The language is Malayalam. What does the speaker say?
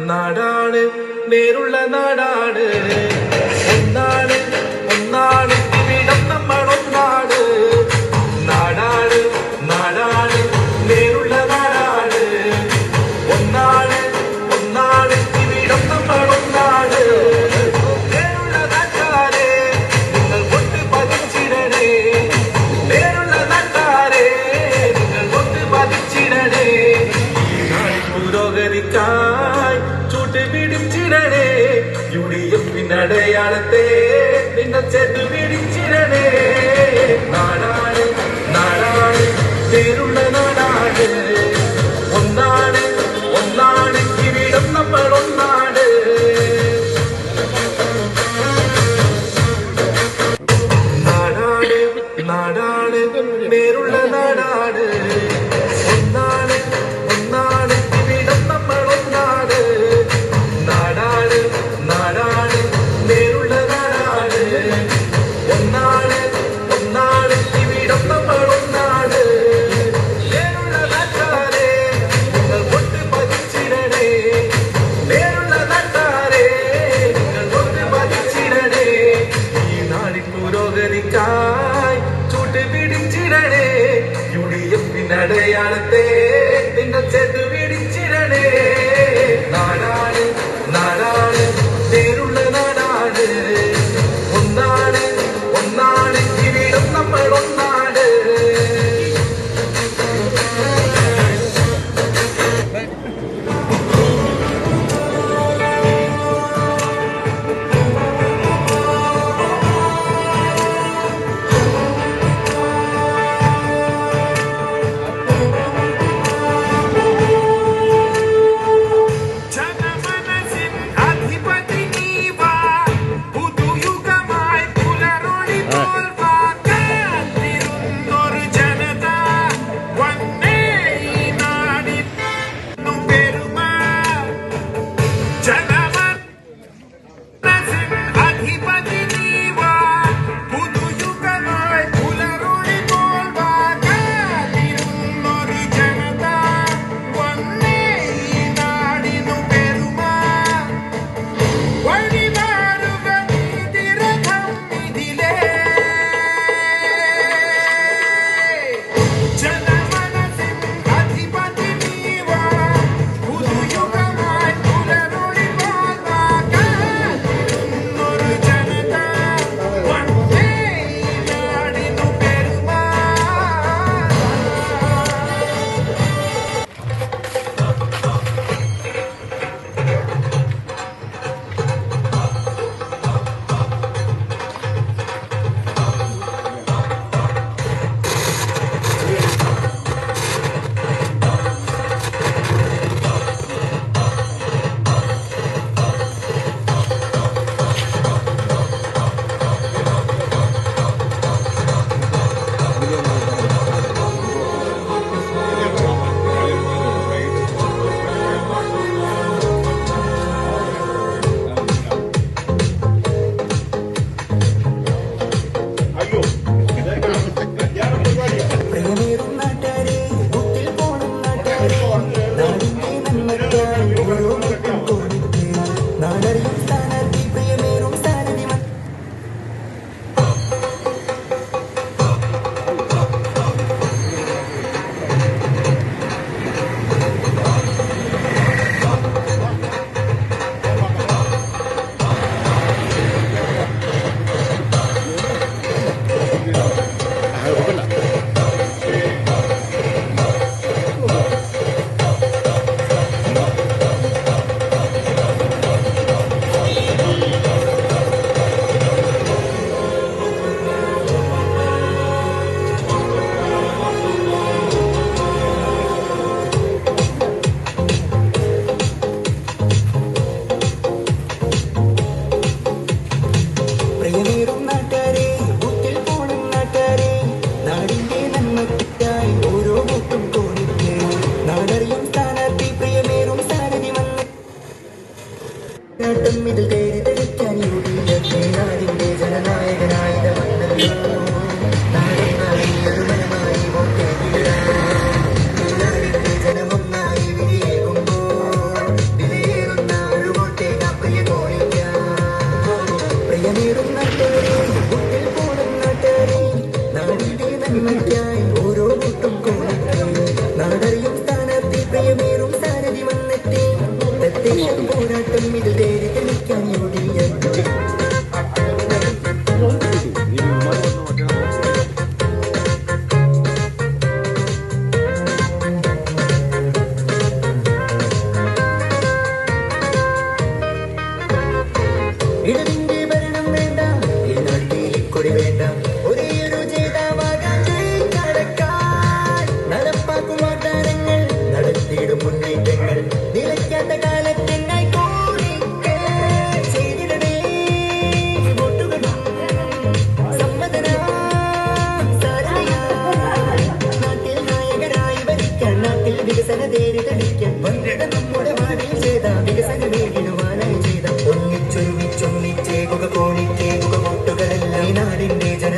നാടാണ് നേരുള്ള നാടാണ് ഒന്നാണ് ഒന്നാണ് ഇവിടം നമ്മൾ ഒന്നാണ് നാടാണ് നാടാണ് നേരുള്ള നാടാണ് ഒന്നാണ് ഒന്നാണ് ഇവിടം നമ്മൾ ഒന്നാണ് നേരുള്ള നാട്ടാരെ നിങ്ങൾ കൊണ്ട് പതിച്ചിടണേ നേരുള്ള നാട്ടാരെ നിങ്ങൾ കൊണ്ട് പതിച്ചിടണേ പുരോഗതിക്കായി ചൂട്ട് പിടിച്ചിടണേ UDF-അടയാളത്തെ നിങ്ങൾ ചെന്ന് പിടിച്ചിടണേ നാടാണ് നാടാണ് നേരുള്ള നാടാണ് ഒന്നാണ് ഒന്നാണ് ഇവിടം നമ്മൾ ഒന്നാണ് നാടാണ് നാടാണ് നേരുള്ള നാടാണ് ഒന്നാണ് ഒന്നാണ് ഇവിടം നമ്മൾ ഒന്നാണ് നാടാണ് നാടാണ് നേരുള്ള നാടാണ് ഒന്നാണ് ഒന്നാണ് ഇവിടം നമ്മൾ ഒന്നാണ് നേരുള്ള നാട്ടാരെ നിങ്ങൾ കൊണ്ട് പതിച്ചിടണേ നേരുള്ള നാട്ടാരെ നിങ്ങൾ കൊണ്ട് പതിച്ചിടണേ ഈ നാടിൻ പുരോഗതിക്കായി ചൂട്ട് പിടിച്ചിടണേ UDF-അടയാളത്തെ നിങ്ങൾ ചെന്ന് പിടിച്ചിടണേ നാടാണ് നാടാണ് നേരുള്ള നാടാണ് ഒന്നാണ് ഒന്നാണ് ഇവിടം നമ്മൾ ഒന്നാണ് പോരാട്ടം ഇത് തേടി തെളിക്കാൻ ഇടതിന്റെ ഭരണം വേണ്ട ഈ നാട്ടിൽ കൊടി വേണ്ട ഒരേയൊരു ജേതാവാകാൻ കടക്കാൻ നടപ്പാക്കും വാഗ്ദാനങ്ങൾ നടത്തിയിടും മുന്നേറ്റങ്ങൾ നിലയ്ക്കാത്ത കാലത്തിനായി ചെയ്തിടണേ വോട്ടുകളും സമ്മതനാം സാരായി നാട്ടിൽ നായകരായി ഭരിക്കാൻ നാട്ടിൽ വികസന തേടി തെളിക്കാൻ നമ്മുടെ വാടിൽ ചെയ്ത വികസന നേടിടുവാനായി ചെയ്ത ഒന്നിച്ചൊരുമിച്ചൊന്നിച്ചേകുക കോണിക്കേകുക വോട്ടുകളെല്ലാം നാടിന്റെ ജന